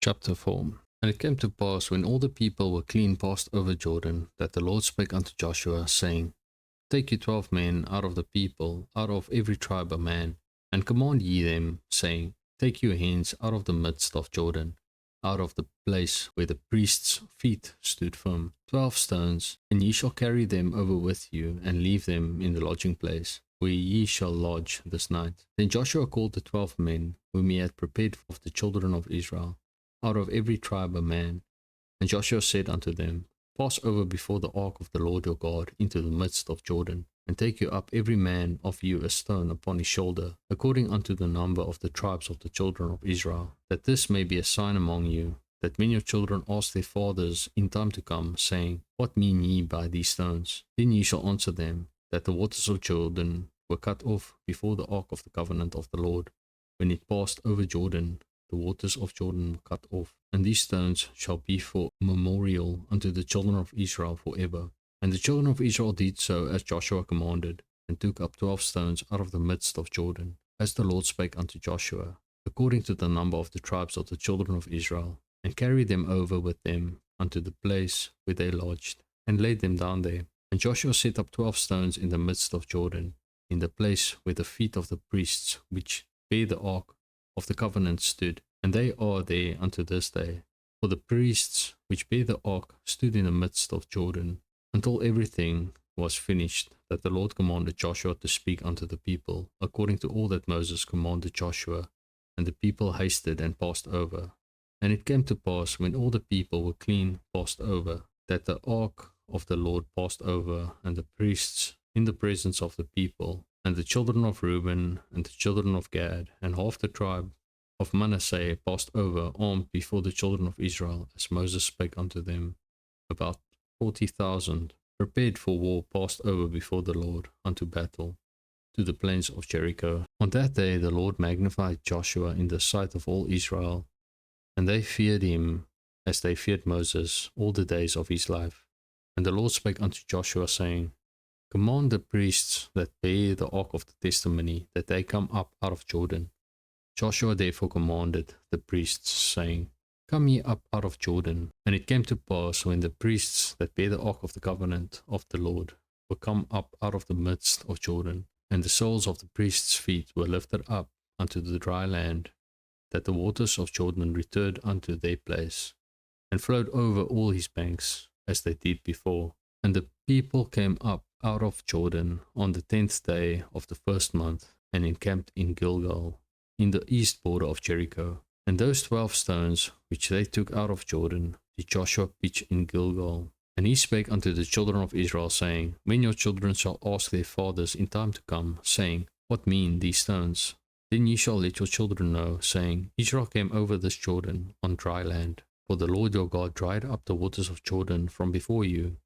Chapter 4. And it came to pass, when all the people were clean passed over Jordan, that the Lord spake unto Joshua, saying, Take you 12 men out of the people, out of every tribe a man, and command ye them, saying, Take you hence out of the midst of Jordan, out of the place where the priest's feet stood firm, 12 stones, and ye shall carry them over with you, and leave them in the lodging place, where ye shall lodge this night. Then Joshua called the 12 men, whom he had prepared of the children of Israel, out of every tribe a man. And Joshua said unto them, Pass over before the ark of the Lord your God into the midst of Jordan, and take you up every man of you a stone upon his shoulder, according unto the number of the tribes of the children of Israel, that this may be a sign among you, that when your children ask their fathers in time to come, saying, What mean ye by these stones? Then ye shall answer them, that the waters of Jordan were cut off before the ark of the covenant of the Lord, when it passed over Jordan. The waters of Jordan were cut off, and these stones shall be for memorial unto the children of Israel forever. And the children of Israel did so as Joshua commanded, and took up 12 stones out of the midst of Jordan, as the Lord spake unto Joshua, according to the number of the tribes of the children of Israel, and carried them over with them unto the place where they lodged, and laid them down there. And Joshua set up 12 stones in the midst of Jordan, in the place where the feet of the priests which bear the ark of the covenant stood, and they are there unto this day. For the priests which bear the ark stood in the midst of Jordan, until everything was finished, that the Lord commanded Joshua to speak unto the people, according to all that Moses commanded Joshua. And the people hasted and passed over. And it came to pass, when all the people were clean passed over, that the ark of the Lord passed over, and the priests in the presence of the people, and the children of Reuben, and the children of Gad, and half the tribe of Manasseh passed over, armed before the children of Israel, as Moses spake unto them. About 40,000, prepared for war, passed over before the Lord unto battle, to the plains of Jericho. On that day the Lord magnified Joshua in the sight of all Israel, and they feared him as they feared Moses all the days of his life. And the Lord spake unto Joshua, saying, Command the priests that bear the ark of the testimony, that they come up out of Jordan. Joshua therefore commanded the priests, saying, Come ye up out of Jordan. And it came to pass, when the priests that bear the ark of the covenant of the Lord were come up out of the midst of Jordan, and the soles of the priests' feet were lifted up unto the dry land, that the waters of Jordan returned unto their place, and flowed over all his banks, as they did before. And the people came up out of Jordan on the 10th day of the first month, and encamped in Gilgal, in the east border of Jericho. And those 12 stones which they took out of Jordan did Joshua pitch in Gilgal. And he spake unto the children of Israel, saying, When your children shall ask their fathers in time to come, saying, What mean these stones? Then ye shall let your children know, saying, Israel came over this Jordan on dry land. For the Lord your God dried up the waters of Jordan from before you,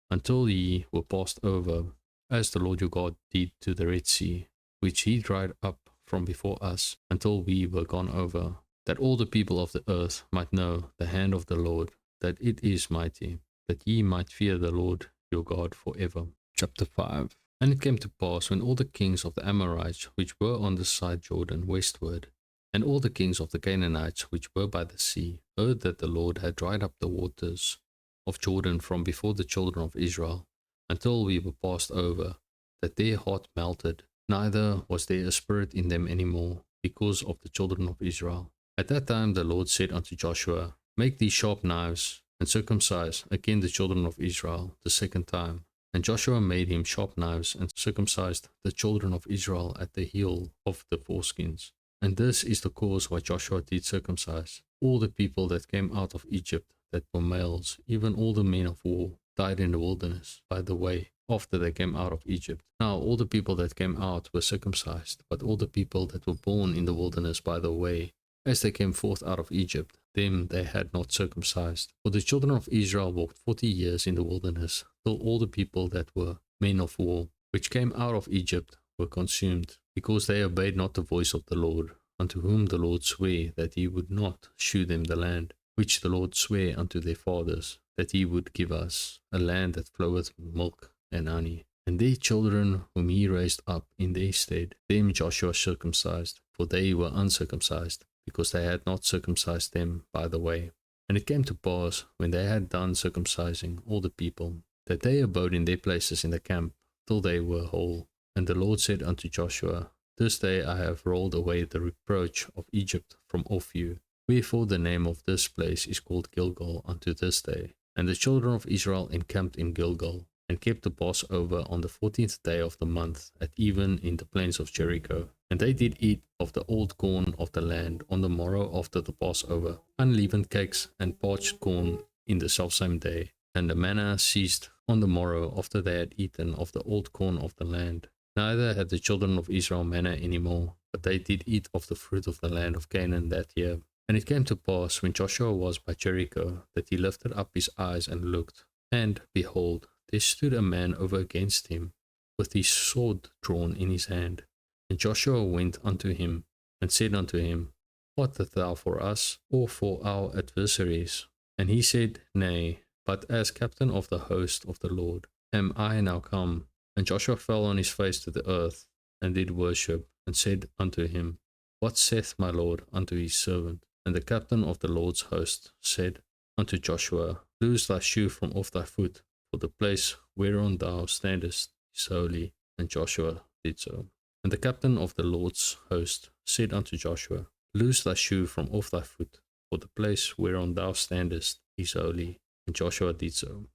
until ye were passed over, as the Lord your God did to the Red Sea, which he dried up from before us, until we were gone over, that all the people of the earth might know the hand of the Lord, that it is mighty, that ye might fear the Lord your God forever. Chapter 5. And it came to pass, when all the kings of the Amorites which were on the side Jordan westward, and all the kings of the Canaanites which were by the sea, heard that the Lord had dried up the waters of Jordan from before the children of Israel, until we were passed over, that their heart melted, neither was there a spirit in them any more, because of the children of Israel. At that time the Lord said unto Joshua, Make these sharp knives, and circumcise again the children of Israel the second time. And Joshua made him sharp knives, and circumcised the children of Israel at the heel of the foreskins. And this is the cause why Joshua did circumcise all the people that came out of Egypt, that were males, even all the men of war, died in the wilderness by the way, after they came out of Egypt. Now all the people that came out were circumcised, but all the people that were born in the wilderness by the way, as they came forth out of Egypt, them they had not circumcised. For the children of Israel walked 40 years in the wilderness, till all the people that were men of war, which came out of Egypt, were consumed, because they obeyed not the voice of the Lord, unto whom the Lord sware that he would not shew them the land, which the Lord sware unto their fathers, that he would give us, a land that floweth milk and honey. And their children whom he raised up in their stead, them Joshua circumcised, for they were uncircumcised, because they had not circumcised them by the way. And it came to pass, when they had done circumcising all the people, that they abode in their places in the camp till they were whole. And the Lord said unto Joshua, This day I have rolled away the reproach of Egypt from off you. Wherefore the name of this place is called Gilgal unto this day. And the children of Israel encamped in Gilgal, and kept the Passover on the 14th day of the month, at even in the plains of Jericho. And they did eat of the old corn of the land on the morrow after the Passover, unleavened cakes and parched corn in the selfsame day. And the manna ceased on the morrow after they had eaten of the old corn of the land. Neither had the children of Israel manna any more, but they did eat of the fruit of the land of Canaan that year. And it came to pass, when Joshua was by Jericho, that he lifted up his eyes and looked, and, behold, there stood a man over against him, with his sword drawn in his hand. And Joshua went unto him, and said unto him, What art thou for us, or for our adversaries? And he said, Nay, but as captain of the host of the Lord am I now come. And Joshua fell on his face to the earth, and did worship, and said unto him, What saith my Lord unto his servant? And the captain of the Lord's host said unto Joshua, Loose thy shoe from off thy foot, for the place whereon thou standest is holy. And Joshua did so. And the captain of the Lord's host said unto Joshua, Loose thy shoe from off thy foot, for the place whereon thou standest is holy. And Joshua did so.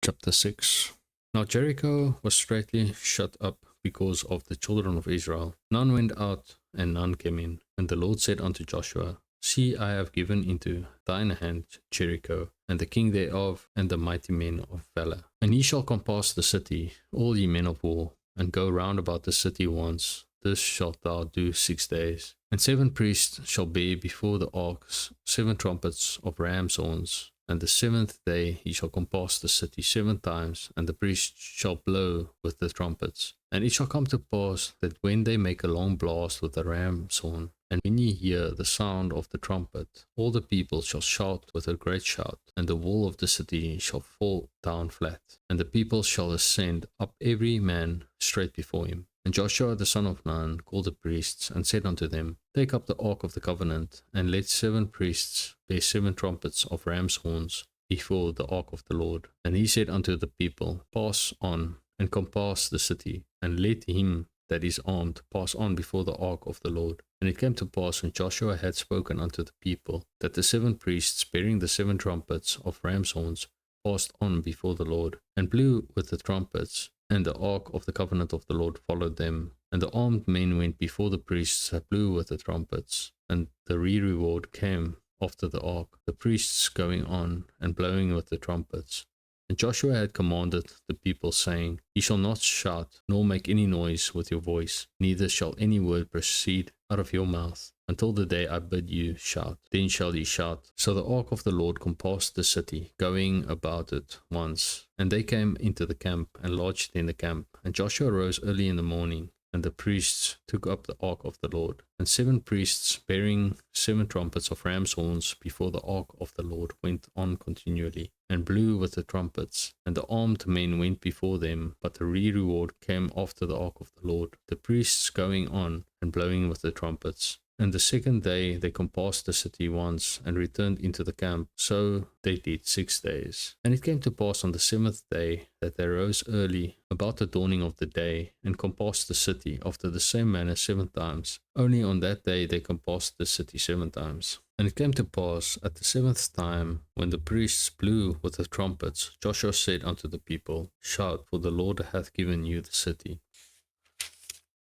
Chapter 6. Now Jericho was straitly shut up because of the children of Israel. None went out, and none came in. And the Lord said unto Joshua, See, I have given into thine hand Jericho, and the king thereof, and the mighty men of valor. And ye shall compass the city, all ye men of war, and go round about the city once. This shalt thou do 6 days. And 7 priests shall bear before the ark 7 trumpets of ram's horns. And the 7th day ye shall compass the city 7 times, and the priests shall blow with the trumpets. And it shall come to pass that when they make a long blast with the ram's horn, and when ye hear the sound of the trumpet, all the people shall shout with a great shout, and the wall of the city shall fall down flat, and the people shall ascend up every man straight before him. And Joshua the son of Nun called the priests, and said unto them, Take up the ark of the covenant, and let 7 priests bear 7 trumpets of ram's horns before the ark of the Lord. And he said unto the people, Pass on, and compass the city, and let him that is armed pass on before the ark of the Lord. And it came to pass, when Joshua had spoken unto the people, that the 7 priests bearing the 7 trumpets of ram's horns passed on before the Lord, and blew with the trumpets, and the ark of the covenant of the Lord followed them. And the armed men went before the priests that blew with the trumpets, and the reward came after the ark, the priests going on and blowing with the trumpets. And Joshua had commanded the people, saying, Ye shall not shout, nor make any noise with your voice, neither shall any word proceed out of your mouth, until the day I bid you shout. Then shall ye shout. So the ark of the Lord compassed the city, going about it once. And they came into the camp, and lodged in the camp. And Joshua rose early in the morning, and the priests took up the ark of the Lord. And 7 priests bearing 7 trumpets of ram's horns before the ark of the Lord went on continually, and blew with the trumpets. And the armed men went before them, but the reward came after the ark of the Lord, the priests going on and blowing with the trumpets. And the 2nd day they compassed the city once, and returned into the camp. So they did 6 days. And it came to pass on the 7th day that they rose early about the dawning of the day, and compassed the city after the same manner 7 times. Only on that day they compassed the city 7 times. And it came to pass at the 7th time, when the priests blew with the trumpets, Joshua said unto the people, Shout, for the Lord hath given you the city.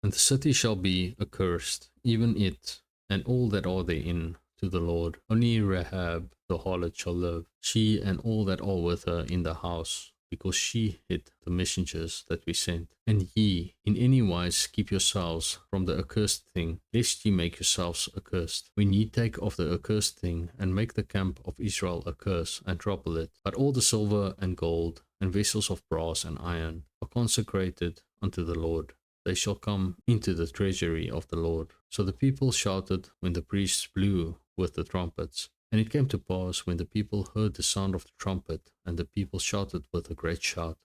And the city shall be accursed, even it, and all that are therein, to the Lord. Only Rahab the harlot shall live, she and all that are with her in the house, because she hid the messengers that we sent. And ye, in any wise, keep yourselves from the accursed thing, lest ye make yourselves accursed. When ye take of the accursed thing, and make the camp of Israel a curse, and trouble it. But all the silver and gold, and vessels of brass and iron, are consecrated unto the Lord. They shall come into the treasury of the Lord. So the people shouted when the priests blew with the trumpets. And it came to pass, when the people heard the sound of the trumpet, and the people shouted with a great shout,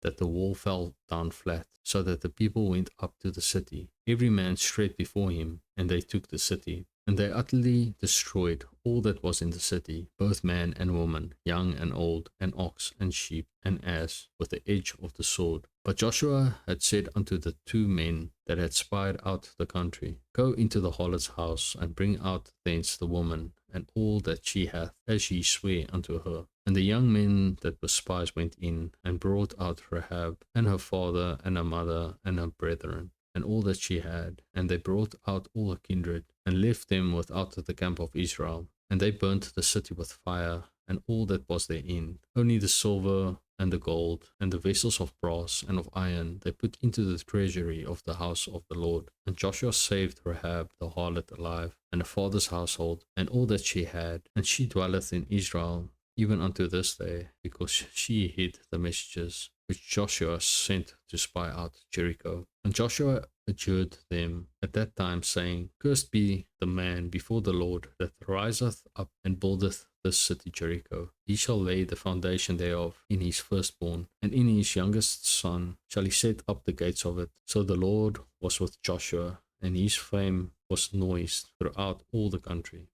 that the wall fell down flat, so that the people went up to the city, every man straight before him, and they took the city. And they utterly destroyed all that was in the city, both man and woman, young and old, and ox and sheep and ass, with the edge of the sword. But Joshua had said unto the 2 men that had spied out the country, Go into the harlot's house, and bring out thence the woman, and all that she hath, as ye swear unto her. And the young men that were spies went in, and brought out Rahab, and her father, and her mother, and her brethren, and all that she had. And they brought out all her kindred, and left them without the camp of Israel. And they burnt the city with fire, and all that was therein. Only the silver and the gold, and the vessels of brass and of iron, they put into the treasury of the house of the Lord. And Joshua saved Rahab the harlot alive, and her father's household, and all that she had. And she dwelleth in Israel even unto this day, because she hid the messages which Joshua sent to spy out Jericho. And Joshua adjured them at that time, saying, Cursed be the man before the Lord that riseth up and buildeth this city Jericho. He shall lay the foundation thereof in his firstborn, and in his youngest son shall he set up the gates of it. So the Lord was with Joshua, and his fame was noised throughout all the country.